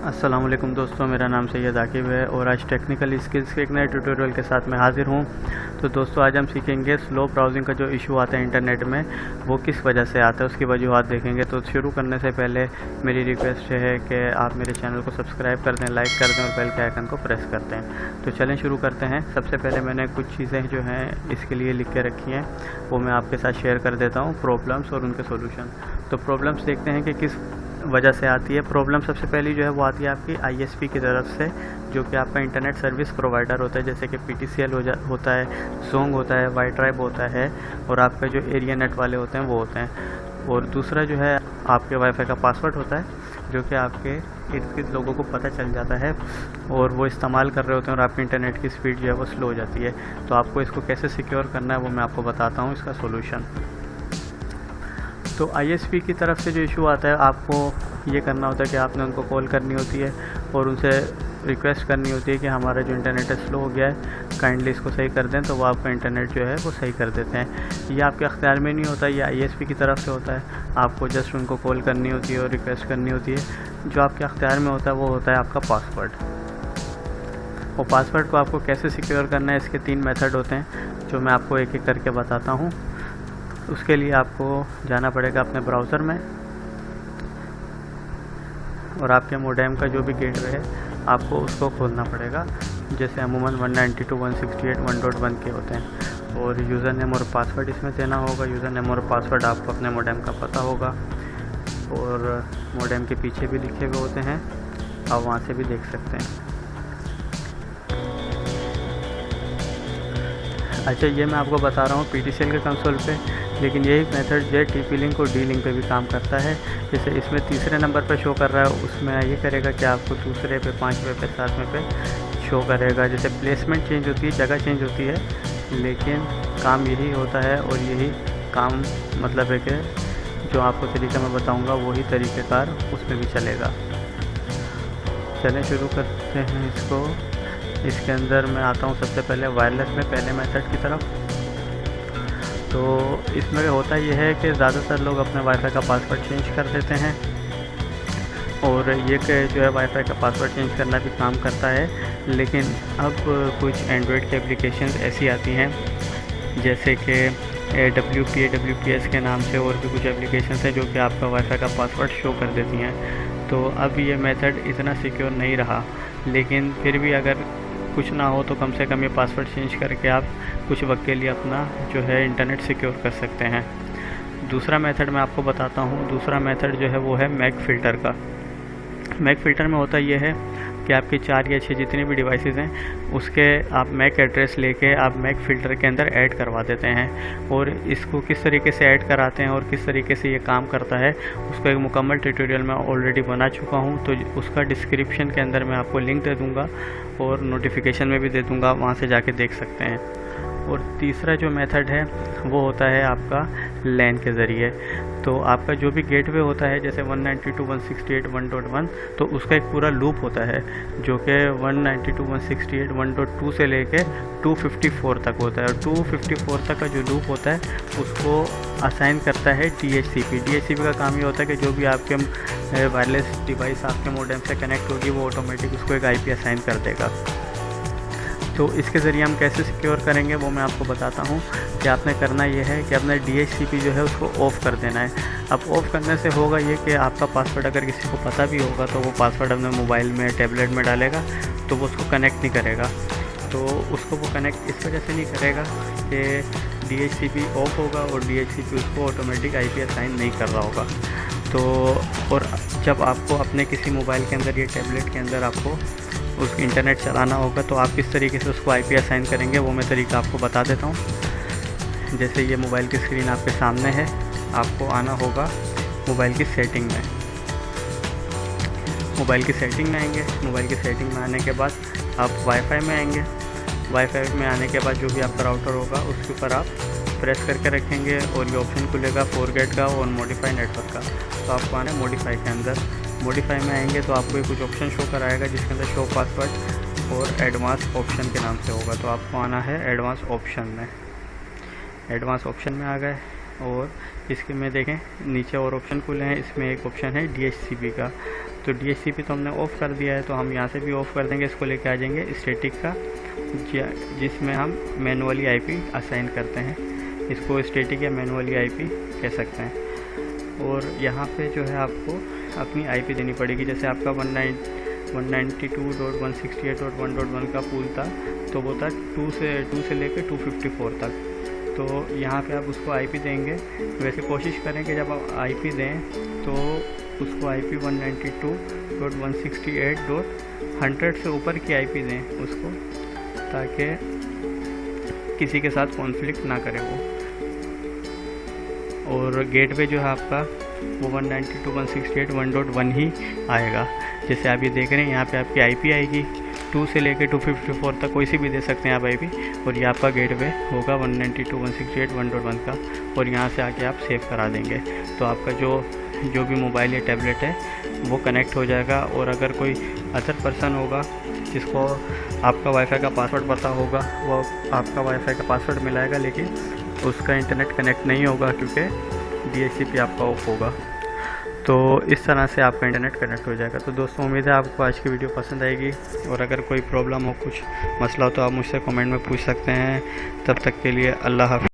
अस्सलाम वालेकुम दोस्तों, मेरा नाम सैयद आकिब है और आज टेक्निकल स्किल्स के एक नए ट्यूटोरियल के साथ मैं हाज़िर हूँ। तो दोस्तों, आज हम सीखेंगे स्लो ब्राउजिंग का जो इशू आता है इंटरनेट में, वो किस वजह से आता है, उसकी वजूहत देखेंगे। तो शुरू करने से पहले मेरी रिक्वेस्ट है कि आप मेरे चैनल को सब्सक्राइब कर दें, लाइक कर दें और बेल के आइकन को प्रेस कर दें। तो चलें शुरू करते हैं। सबसे पहले मैंने कुछ चीज़ें जो हैं इसके लिए लिख के रखी हैं, वो मैं आपके साथ शेयर कर देता हूँ, प्रॉब्लम्स और उनके सोल्यूशन। तो प्रॉब्लम्स देखते हैं कि किस वजह से आती है। प्रॉब्लम सबसे पहली जो है वो आती है आपकी आईएसपी की तरफ से, जो कि आपका इंटरनेट सर्विस प्रोवाइडर होता है, जैसे कि पीटीसीएल होता है, जोंग होता है, वाई ट्राइब होता है और आपका जो एरिया नेट वाले होते हैं वो होते हैं। और दूसरा जो है आपके वाईफाई का पासवर्ड होता है, जो कि आपके इर्द गिर्द लोगों को पता चल जाता है और वो इस्तेमाल कर रहे होते हैं और आपकी इंटरनेट की स्पीड जो है वो स्लो हो जाती है। तो आपको इसको कैसे सिक्योर करना है वो मैं आपको बताता हूँ, इसका सोल्यूशन। तो आईएसपी की तरफ से जो इशू आता है, आपको ये करना होता है कि आपने उनको कॉल करनी होती है और उनसे रिक्वेस्ट करनी होती है कि हमारा जो इंटरनेट है स्लो हो गया है, काइंडली इसको सही कर दें। तो वो आपका इंटरनेट जो है वो सही कर देते हैं। ये आपके अख्तियार में नहीं होता, ये आईएसपी की तरफ से होता है। आपको जस्ट उनको कॉल करनी होती है और रिक्वेस्ट करनी होती है। जो आपके अख्तियार में होता है वो होता है आपका पासवर्ड। और पासवर्ड को आपको कैसे सिक्योर करना है, इसके 3 मेथड होते हैं, जो मैं आपको एक एक करके बताता हूँ। उसके लिए आपको जाना पड़ेगा अपने ब्राउज़र में और आपके मोडेम का जो भी गेटवे है आपको उसको खोलना पड़ेगा। जैसे अमूमन 192.168.1.1 के होते हैं। और यूज़र नेम और पासवर्ड इसमें देना होगा। यूज़र नेम और पासवर्ड आपको अपने मोडेम का पता होगा और मोडेम के पीछे भी लिखे हुए होते हैं, आप वहाँ से भी देख सकते हैं। अच्छा, ये मैं आपको बता रहा हूँ पीटीसीएल के कंसोल पे, लेकिन यही मेथड जो है टीपी लिंक और डी लिंक पे भी काम करता है। जैसे इसमें तीसरे नंबर पे शो कर रहा है, उसमें ये करेगा कि आपको दूसरे पे, 5वें पे, 7वें पे शो करेगा। जैसे प्लेसमेंट चेंज होती है, जगह चेंज होती है, लेकिन काम यही होता है और यही काम मतलब है कि जो आपको तरीका मैं बताऊँगा वही तरीक़ेकार उसमें भी चलेगा। चलें शुरू करते हैं इसको। इसके अंदर मैं आता हूँ सबसे पहले वायरलेस में, पहले मेथड की तरफ। तो इसमें होता ये है कि ज़्यादातर लोग अपने वाईफाई का पासवर्ड चेंज कर देते हैं और ये कि जो है वाईफाई का पासवर्ड चेंज करना भी काम करता है। लेकिन अब कुछ एंड्रॉयड की एप्लीकेशंस ऐसी आती हैं, जैसे कि WPS के नाम से और भी कुछ एप्लीकेशंस हैं जो कि आपका वाईफाई का पासवर्ड शो कर देती हैं। तो अब ये मेथड इतना सिक्योर नहीं रहा, लेकिन फिर भी अगर कुछ ना हो तो कम से कम ये पासवर्ड चेंज करके आप कुछ वक्त के लिए अपना जो है इंटरनेट सिक्योर कर सकते हैं। दूसरा मेथड मैं आपको बताता हूँ। दूसरा मेथड जो है वो है मैक फ़िल्टर का। मैक फ़िल्टर में होता ये है कि आपके 4 या 6 जितने भी डिवाइसेस हैं उसके आप मैक एड्रेस लेके आप मैक फ़िल्टर के अंदर ऐड करवा देते हैं। और इसको किस तरीके से ऐड कराते हैं और किस तरीके से ये काम करता है, उसका एक मुकम्मल ट्यूटोरियल मैं ऑलरेडी बना चुका हूँ। तो उसका डिस्क्रिप्शन के अंदर मैं आपको लिंक दे दूँगा और नोटिफिकेशन में भी दे दूँगा, वहाँ से जाके देख सकते हैं। और तीसरा जो मेथड है वो होता है आपका लैन के ज़रिए। तो आपका जो भी गेटवे होता है, जैसे 192.168.1.1, तो उसका एक पूरा लूप होता है जो कि 192.168.1.2 से लेके 254 तक होता है। और 254 तक का जो लूप होता है उसको असाइन करता है DHCP। DHCP का काम ये होता है कि जो भी आपके वायरलेस डिवाइस आपके मोडेम से कनेक्ट होगी वो ऑटोमेटिक उसको एक IP असाइन कर देगा। तो इसके ज़रिए हम कैसे सिक्योर करेंगे वो मैं आपको बताता हूँ। कि आपने करना ये है कि अपना DHCP जो है उसको ऑफ़ कर देना है। अब ऑफ़ करने से होगा ये कि आपका पासवर्ड अगर किसी को पता भी होगा तो वो पासवर्ड अपने मोबाइल में, टैबलेट में डालेगा तो वो उसको कनेक्ट नहीं करेगा। तो उसको वो कनेक्ट इस वजह से नहीं करेगा कि DHCP ऑफ होगा और DHCP उसको ऑटोमेटिक IP असाइन नहीं कर रहा होगा। तो और जब आपको अपने किसी मोबाइल के अंदर या टैबलेट के अंदर आपको उस इंटरनेट चलाना होगा तो आप किस तरीके से उसको IP असाइन करेंगे वो मैं तरीका आपको बता देता हूँ। जैसे ये मोबाइल की स्क्रीन आपके सामने है, आपको आना होगा मोबाइल की सेटिंग में। मोबाइल की सेटिंग में आएंगे। मोबाइल की सेटिंग में आने के बाद आप वाईफाई में आएंगे। वाईफाई में आने के बाद जो भी आपका राउटर होगा उसके ऊपर आप प्रेस करके रखेंगे और ये ऑप्शन खुलेगा फॉरगेट का और मॉडिफाई नेटवर्क का। तो आपको आना है मॉडिफाई के अंदर। मॉडिफाई में आएंगे तो आपको ये कुछ ऑप्शन शो कराएगा जिसके अंदर शो पासवर्ड और एडवांस ऑप्शन के नाम से होगा। तो आपको आना है एडवांस ऑप्शन में। एडवांस ऑप्शन में आ गए और इसके में देखें नीचे और ऑप्शन खुले हैं। इसमें एक ऑप्शन है DHCP का। तो DHCP तो हमने ऑफ़ कर दिया है, तो हम यहाँ से भी ऑफ़ कर देंगे। इसको लेके आ जाएंगे स्टैटिक का, जिसमें हम मैनुअली IP असाइन करते हैं। इसको स्टैटिक या मैनुअली IP कह सकते हैं। और यहाँ पे जो है आपको अपनी IP देनी पड़ेगी। जैसे आपका 192.168.1.1 का पूल था, तो वो था 2 से लेकर 254 तक। तो यहाँ पे आप उसको IP देंगे। वैसे कोशिश करें कि जब आप IP दें तो उसको IP 192.168.100 से ऊपर की IP दें उसको, ताकि किसी के साथ कॉन्फ्लिक्ट ना करे वो। और गेटवे जो है आपका वो 192.168.1.1 ही आएगा। जैसे आप ये देख रहे हैं, यहाँ पे आपकी IP आएगी 2 से लेकर 254 तक, कोई सी भी दे सकते हैं आप IP। और ये आपका गेटवे होगा 192.168.1.1 का, और यहाँ से आके आप सेव करा देंगे। तो आपका जो भी मोबाइल या टैबलेट है वो कनेक्ट हो जाएगा। और अगर कोई अदर पर्सन होगा जिसको आपका वाईफाई का पासवर्ड पता होगा, वो आपका वाईफाई का पासवर्ड मिलाएगा, लेकिन उसका इंटरनेट कनेक्ट नहीं होगा क्योंकि DHCP आपका ऑफ होगा। तो इस तरह से आपका इंटरनेट कनेक्ट हो जाएगा। तो दोस्तों, उम्मीद है आपको आज की वीडियो पसंद आएगी। और अगर कोई प्रॉब्लम हो, कुछ मसला हो, तो आप मुझसे कमेंट में पूछ सकते हैं। तब तक के लिए अल्लाह हाफ़िज़।